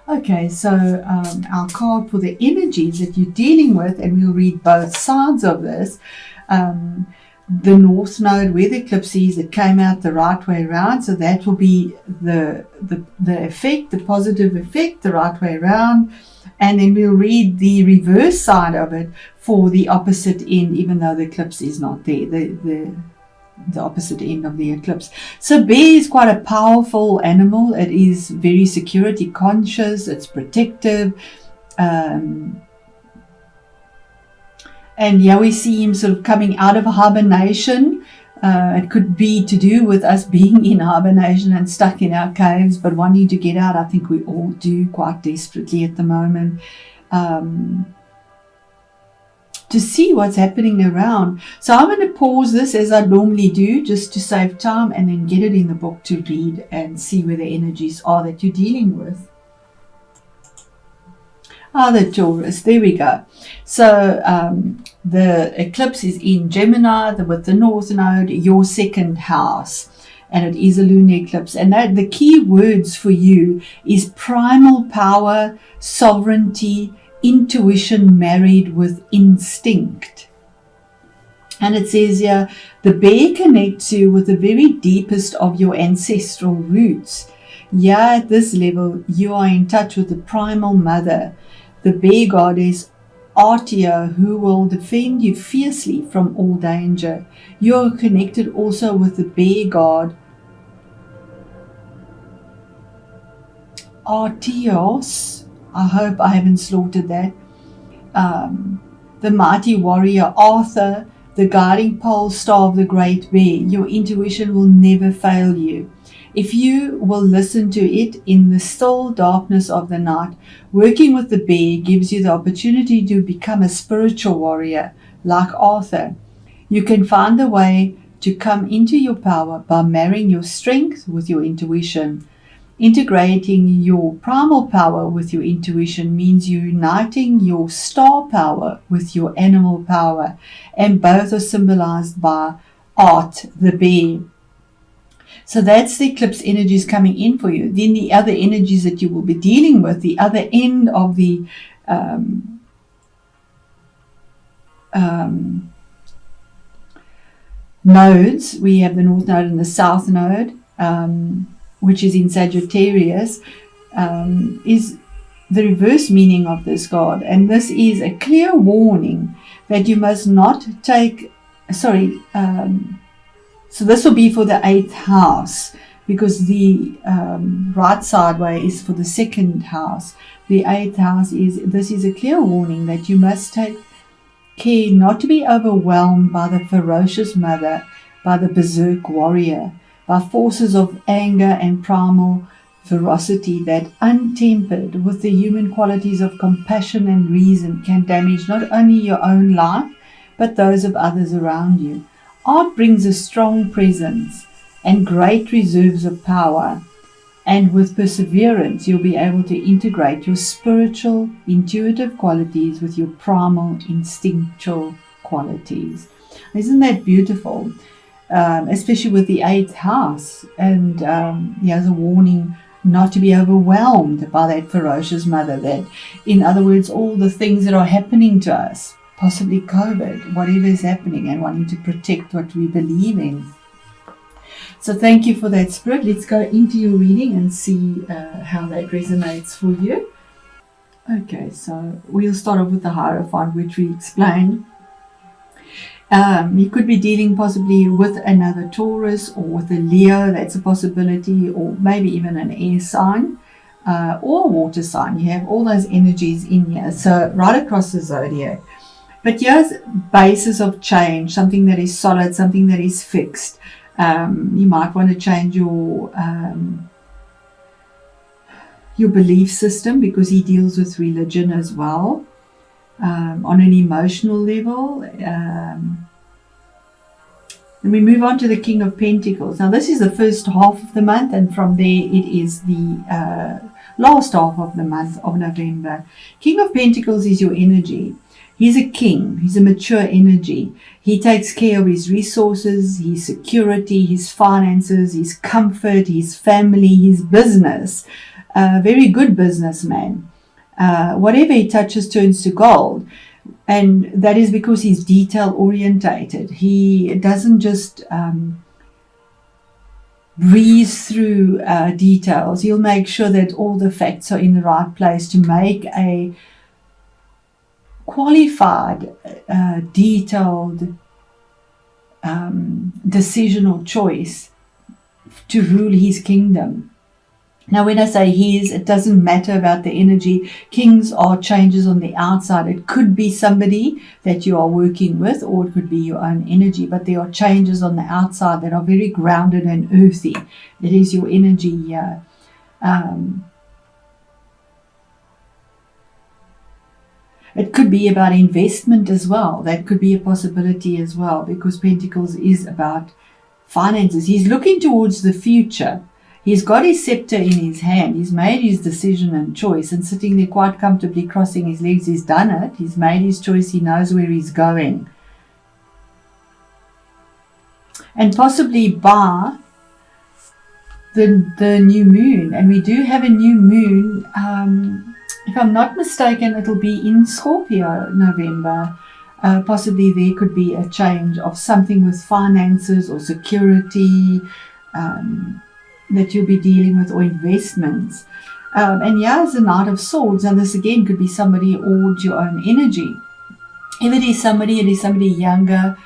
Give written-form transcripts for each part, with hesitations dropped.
Okay, so our card for the energies that you're dealing with, and we'll read both sides of this. The North Node, where the eclipse is, it came out the right way around, so that will be the effect, the positive effect, the right way around. And then we'll read the reverse side of it for the opposite end, even though the eclipse is not there, the opposite end of the eclipse. So bear is quite a powerful animal. It is very security conscious, it's protective. And yeah, we see him sort of coming out of hibernation. It could be to do with us being in hibernation and stuck in our caves, but wanting to get out. I think we all do quite desperately at the moment, to see what's happening around. So I'm going to pause this as I normally do, just to save time, and then get it in the book to read and see where the energies are that you're dealing with. The Taurus, there we go. So the eclipse is in Gemini with the North Node, your second house, and it is a lunar eclipse. And that the key words for you is primal power, sovereignty, intuition married with instinct. And it says here, the bear connects you with the very deepest of your ancestral roots. Yeah, at this level, you are in touch with the primal mother, the bear goddess Artia, who will defend you fiercely from all danger. You are connected also with the bear god Artios. I hope I haven't slaughtered that. The mighty warrior Arthur, the guiding pole star of the great bear. Your intuition will never fail you. If you will listen to it in the still darkness of the night, working with the bear gives you the opportunity to become a spiritual warrior like Arthur. You can find the way to come into your power by marrying your strength with your intuition. Integrating your primal power with your intuition means uniting your star power with your animal power, and both are symbolized by Art, the bear. So that's the eclipse energies coming in for you. Then the other energies that you will be dealing with, the other end of the nodes, we have the North Node and the South Node, which is in Sagittarius, is the reverse meaning of this card. And this is a clear warning that you must not take, so this will be for the 8th house, because the right sideway is for the 2nd house. The 8th house this is a clear warning that you must take care not to be overwhelmed by the ferocious mother, by the berserk warrior, by forces of anger and primal ferocity that, untempered with the human qualities of compassion and reason, can damage not only your own life, but those of others around you. Art brings a strong presence and great reserves of power, and with perseverance you'll be able to integrate your spiritual, intuitive qualities with your primal, instinctual qualities. Isn't that beautiful? Especially with the 8th house, and as a warning not to be overwhelmed by that ferocious mother, that, in other words, all the things that are happening to us, possibly COVID, whatever is happening, and wanting to protect what we believe in. So thank you for that, Spirit. Let's go into your reading and see how that resonates for you. Okay, so we'll start off with the Hierophant, which we explained. You could be dealing possibly with another Taurus or with a Leo, that's a possibility, or maybe even an air sign or a water sign. You have all those energies in here, so right across the zodiac. But here's basis of change, something that is solid, something that is fixed. You might want to change your belief system, because he deals with religion as well, on an emotional level. Then we move on to the King of Pentacles. Now this is the first half of the month, and from there it is the last half of the month of November. King of Pentacles is your energy. He's a king. He's a mature energy. He takes care of his resources, his security, his finances, his comfort, his family, his business. a very good businessman. Whatever he touches turns to gold. And that is because he's detail orientated. He doesn't just breeze through details. He'll make sure that all the facts are in the right place to make a qualified, detailed decision or choice to rule his kingdom. Now, when I say his, it doesn't matter about the energy. Kings are changes on the outside. It could be somebody that you are working with, or it could be your own energy, but there are changes on the outside that are very grounded and earthy. It is your energy here. It could be about investment as well. That could be a possibility as well, because Pentacles is about finances. He's looking towards the future. He's got his scepter in his hand. He's made his decision and choice, and sitting there quite comfortably crossing his legs. He's done it. He's made his choice. He knows where he's going. And possibly by the new moon. And we do have a new moon. If I'm not mistaken, it'll be in Scorpio, November. Possibly there could be a change of something with finances or security, that you'll be dealing with, or investments. And here's the Knight of Swords, and this again could be somebody or your own energy. If it is somebody younger,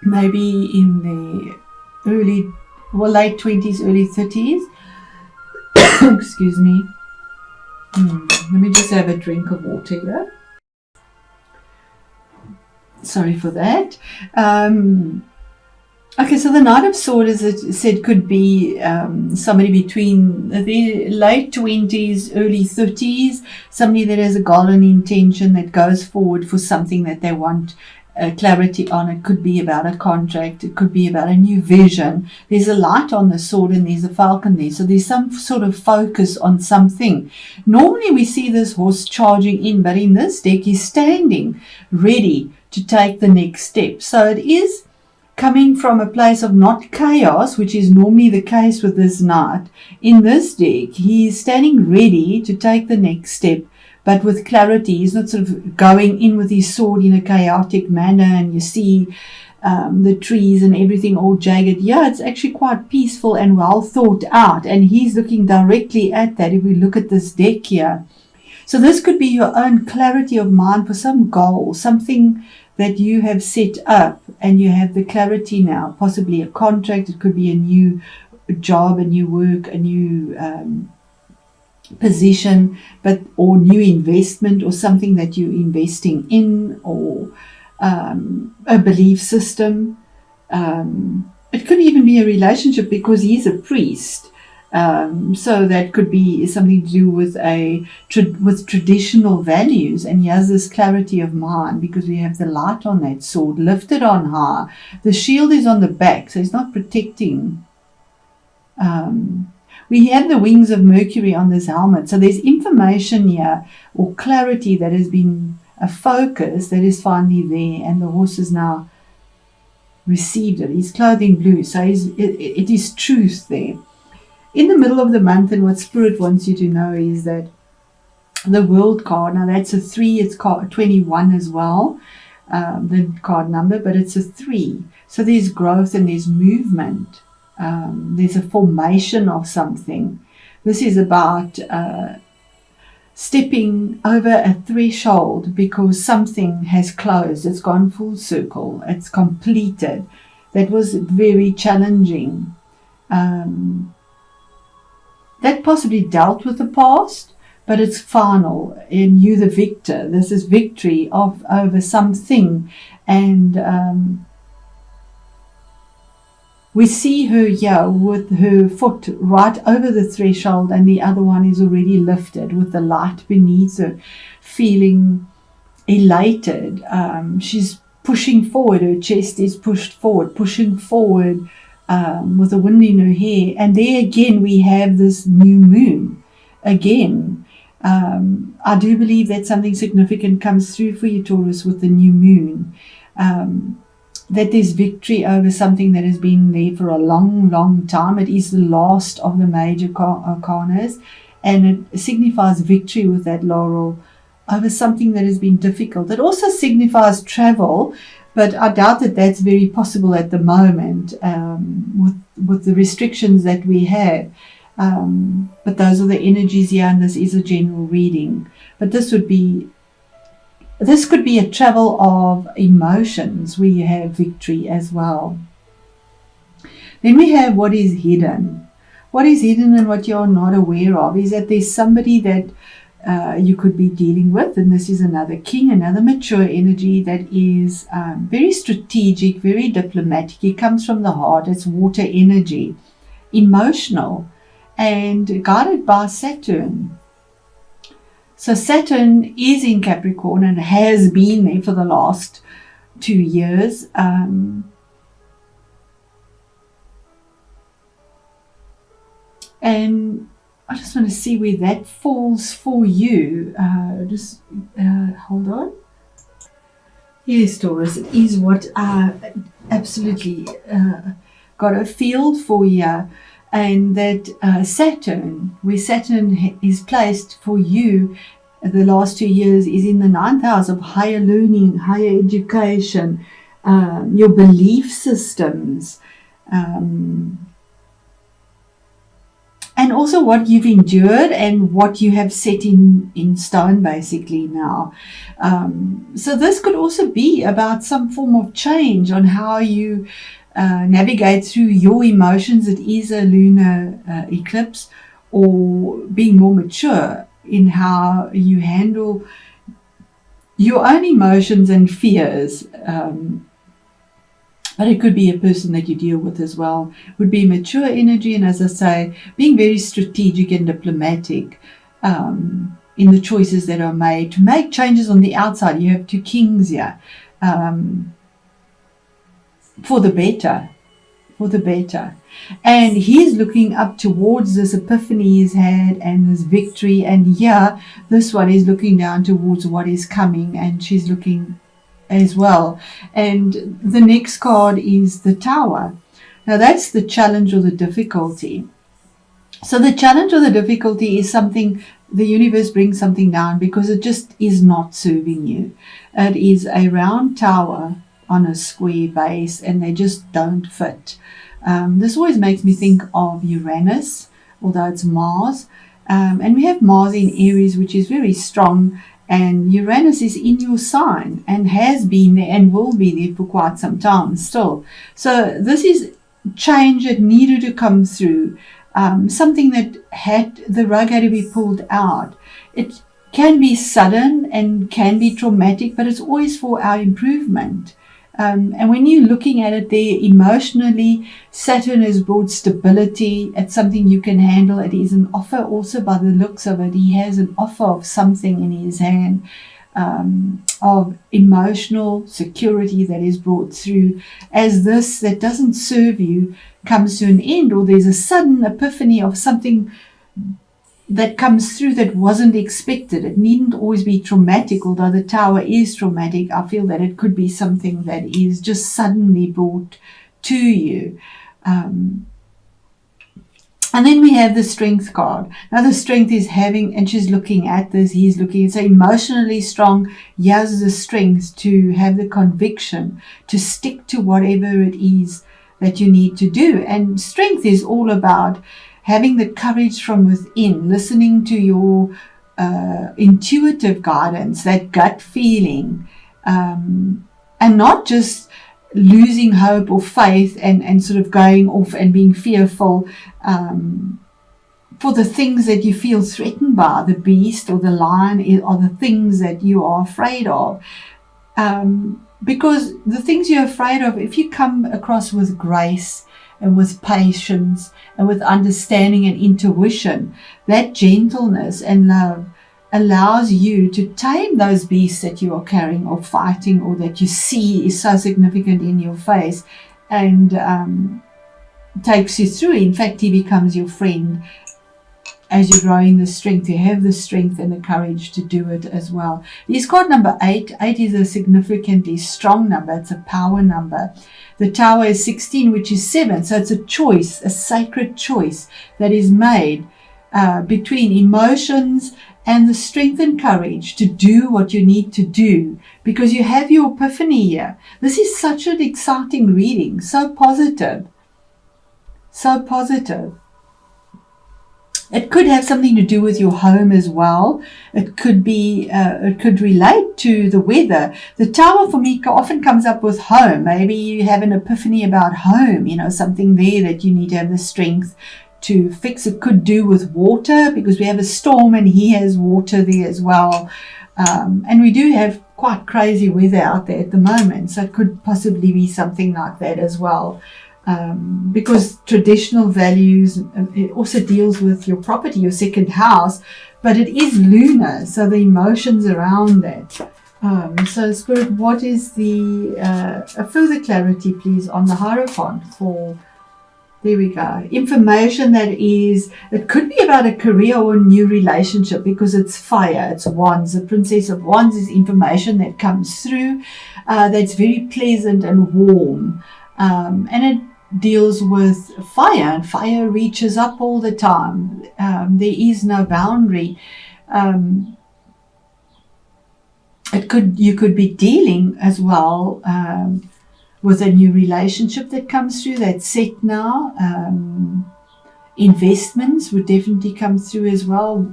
maybe in the late 20s, early 30s. Excuse me. Let me just have a drink of water here. Sorry for that. Okay, so the Knight of Swords, as I said, could be somebody between the late 20s, early 30s, somebody that has a goal and intention that goes forward for something that they want clarity on. It could be about a contract. It could be about a new vision. There's a light on the sword and there's a falcon there. So there's some sort of focus on something. Normally we see this horse charging in, but in this deck he's standing ready to take the next step. So it is coming from a place of not chaos, which is normally the case with this knight. In this deck, he is standing ready to take the next step, but with clarity. He's not sort of going in with his sword in a chaotic manner, and you see the trees and everything all jagged. Yeah, it's actually quite peaceful and well thought out, and he's looking directly at that if we look at this deck here. So this could be your own clarity of mind for some goal, something that you have set up, and you have the clarity now, possibly a contract. It could be a new job, a new work, a new position, or new investment, or something that you're investing in, or a belief system. It could even be a relationship, because he's a priest. So that could be something to do with with traditional values, and he has this clarity of mind because we have the light on that sword lifted on high. The shield is on the back, so he's not protecting. We have the wings of Mercury on this helmet, so there's information here or clarity that has been a focus that is finally there, and the horse has now received it. He's clothed in blue, so it is truth there. In the middle of the month, and what Spirit wants you to know is that the World card, now that's a 3, it's card 21 as well, the card number, but it's a 3. So there's growth and there's movement. There's a formation of something. This is about stepping over a threshold because something has closed. It's gone full circle. It's completed. That was very challenging. That possibly dealt with the past, but it's final, and you the victor. This is victory over something, and we see her here with her foot right over the threshold, and the other one is already lifted with the light beneath her, feeling elated. She's pushing forward. Her chest is pushed forward, pushing forward. With the wind in her hair, and there again we have this new moon again. I do believe that something significant comes through for you, Taurus, with the new moon, that there's victory over something that has been there for a long time. It is the last of the major arcanas, and it signifies victory with that laurel over something that has been difficult. It also signifies travel, but I doubt that that's very possible at the moment with the restrictions that we have. But those are the energies here, and this is a general reading. But this could be a travel of emotions where you have victory as well. Then we have what is hidden. What is hidden and what you're not aware of is that there's somebody that you could be dealing with, and this is another king, another mature energy that is very strategic, very diplomatic. It comes from the heart. It's water energy, emotional, and guided by Saturn. So Saturn is in Capricorn and has been there for the last 2 years. And I just want to see where that falls for you. Hold on. Yes, Taurus, it is what absolutely got a field for you. And that Saturn, where Saturn is placed for you the last 2 years, is in the 9th house of higher learning, higher education, your belief systems, and also what you've endured and what you have set in stone basically now. So this could also be about some form of change on how you navigate through your emotions. It is a lunar eclipse, or being more mature in how you handle your own emotions and fears. But it could be a person that you deal with as well. It would be mature energy, and as I say, being very strategic and diplomatic in the choices that are made to make changes on the outside. You have 2 kings here. For the better. And he's looking up towards this epiphany he's had and this victory. And this one is looking down towards what is coming, and she's looking as well. And the next card is the Tower. Now that's the challenge or the difficulty. So the challenge or the difficulty is something, the universe brings something down because it just is not serving you. It is a round tower on a square base, and they just don't fit. This always makes me think of Uranus, although it's Mars. And we have Mars in Aries, which is very strong, and Uranus is in your sign and has been there and will be there for quite some time still. So this is change that needed to come through, something that the rug had to be pulled out. It can be sudden and can be traumatic, but it's always for our improvement. And when you're looking at it there emotionally, Saturn has brought stability. It's something you can handle. It is an offer also by the looks of it. He has an offer of something in his hand, of emotional security that is brought through as this that doesn't serve you comes to an end, or there's a sudden epiphany of something that comes through that wasn't expected. It needn't always be traumatic, although the Tower is traumatic. I feel that it could be something that is just suddenly brought to you. And then we have the Strength card. Now the Strength is having, and she's looking at this, he's looking, so emotionally strong. He has the strength to have the conviction to stick to whatever it is that you need to do. And strength is all about having the courage from within, listening to your intuitive guidance, that gut feeling, and not just losing hope or faith and sort of going off and being fearful for the things that you feel threatened by, the beast or the lion, or the things that you are afraid of. Because the things you're afraid of, if you come across with grace and with patience and with understanding and intuition, that gentleness and love allows you to tame those beasts that you are carrying or fighting, or that you see is so significant in your face, and takes you through. In fact, he becomes your friend as you're growing the strength. You have the strength and the courage to do it as well. This card number 8. 8 is a significantly strong number. It's a power number. The Tower is 16, which is 7. So it's a choice, a sacred choice that is made between emotions and the strength and courage to do what you need to do, because you have your epiphany here. This is such an exciting reading, so positive. So positive. It could have something to do with your home as well. It could be, it could relate to the weather. The Tower for me often comes up with home. Maybe you have an epiphany about home, something there that you need to have the strength to fix. It could do with water, because we have a storm and he has water there as well. And we do have quite crazy weather out there at the moment. So it could possibly be something like that as well. Because traditional values, it also deals with your property, your second house, but it is lunar, so the emotions around that. So Spirit, what is the a further clarity please on the Hierophant for, there we go, information that is, it could be about a career or a new relationship, because it's fire, it's wands. The Princess of Wands is information that comes through that's very pleasant and warm, and it deals with fire, and fire reaches up all the time. There is no boundary. You could be dealing as well with a new relationship that comes through, that's set now. Investments would definitely come through as well,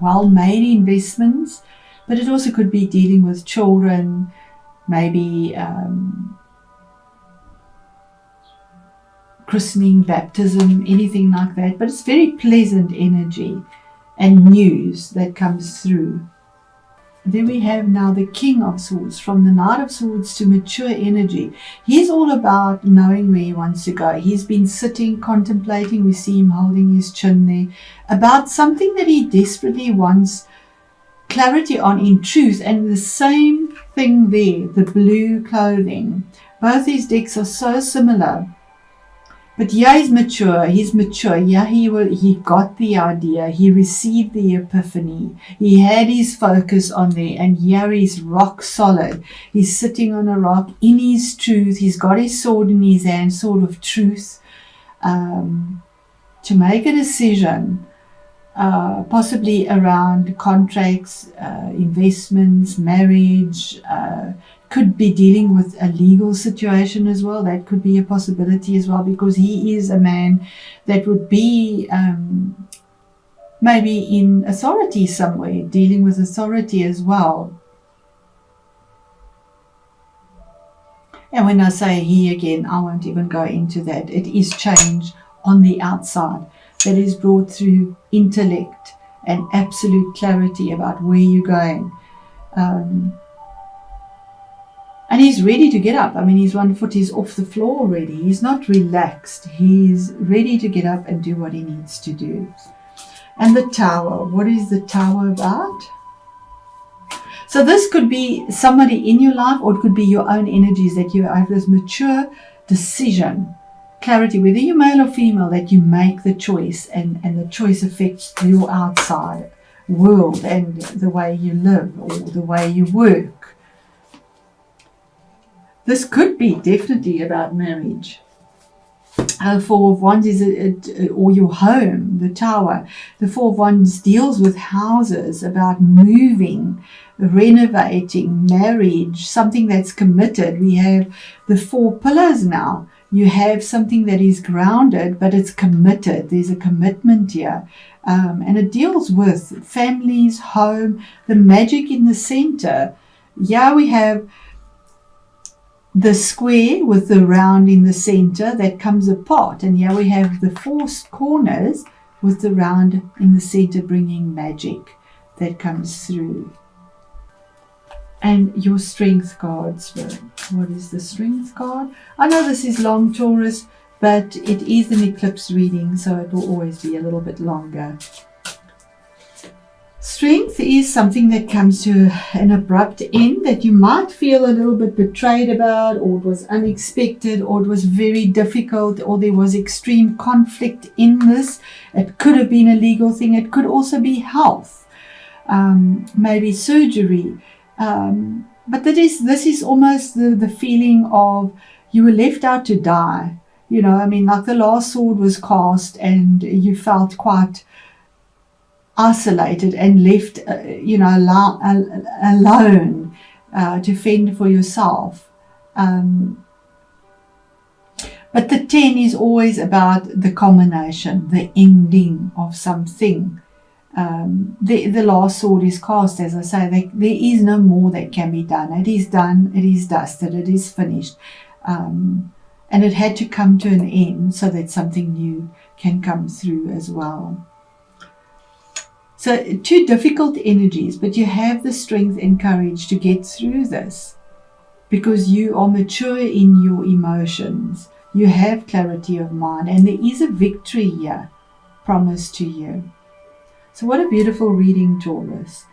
well-made investments, but it also could be dealing with children, maybe christening, baptism, anything like that. But it's very pleasant energy and news that comes through. Then we have now the King of Swords, from the Knight of Swords to mature energy. He's all about knowing where he wants to go. He's been sitting, contemplating. We see him holding his chin there, about something that he desperately wants clarity on in truth. And the same thing there, the blue clothing. Both these decks are so similar. But yeah, he's mature. Yeah, he got the idea. He received the epiphany. He had his focus on there. And yeah, he's rock solid. He's sitting on a rock in his truth. He's got his sword in his hand, sword of truth, to make a decision, possibly around contracts, investments, marriage, could be dealing with a legal situation as well. That could be a possibility as well, because he is a man that would be maybe in authority somewhere, dealing with authority as well. And when I say he again, I won't even go into that. It is change on the outside that is brought through intellect and absolute clarity about where you're going. And he's ready to get up. I mean, his one foot is off the floor already. He's not relaxed. He's ready to get up and do what he needs to do. And the Tower. What is the Tower about? So this could be somebody in your life, or it could be your own energies, that you have this mature decision, clarity, whether you're male or female, that you make the choice, and the choice affects your outside world and the way you live or the way you work. This could be definitely about marriage. Four of Wands is or your home, the Tower. The Four of Wands deals with houses, about moving, renovating, marriage, something that's committed. We have the four pillars now. You have something that is grounded, but it's committed. There's a commitment here. And it deals with families, home, the magic in the center. Yeah, we have the square with the round in the center that comes apart, and here we have the four corners with the round in the center, bringing magic that comes through. And your strength card, Spirit. What is the strength card? I know this is long, Taurus, but it is an eclipse reading, so it will always be a little bit longer. Strength is something that comes to an abrupt end, that you might feel a little bit betrayed about, or it was unexpected, or it was very difficult, or there was extreme conflict in this. It could have been a legal thing. It could also be health, maybe surgery. But this is almost the feeling of you were left out to die. You know, I mean, like the last sword was cast and you felt quite isolated and left, alone to fend for yourself. But the 10 is always about the culmination, the ending of something. The last sword is cast, as I say. There is no more that can be done. It is done, it is dusted, it is finished. And it had to come to an end so that something new can come through as well. So 2 difficult energies, but you have the strength and courage to get through this because you are mature in your emotions. You have clarity of mind, and there is a victory here promised to you. So what a beautiful reading, Taurus.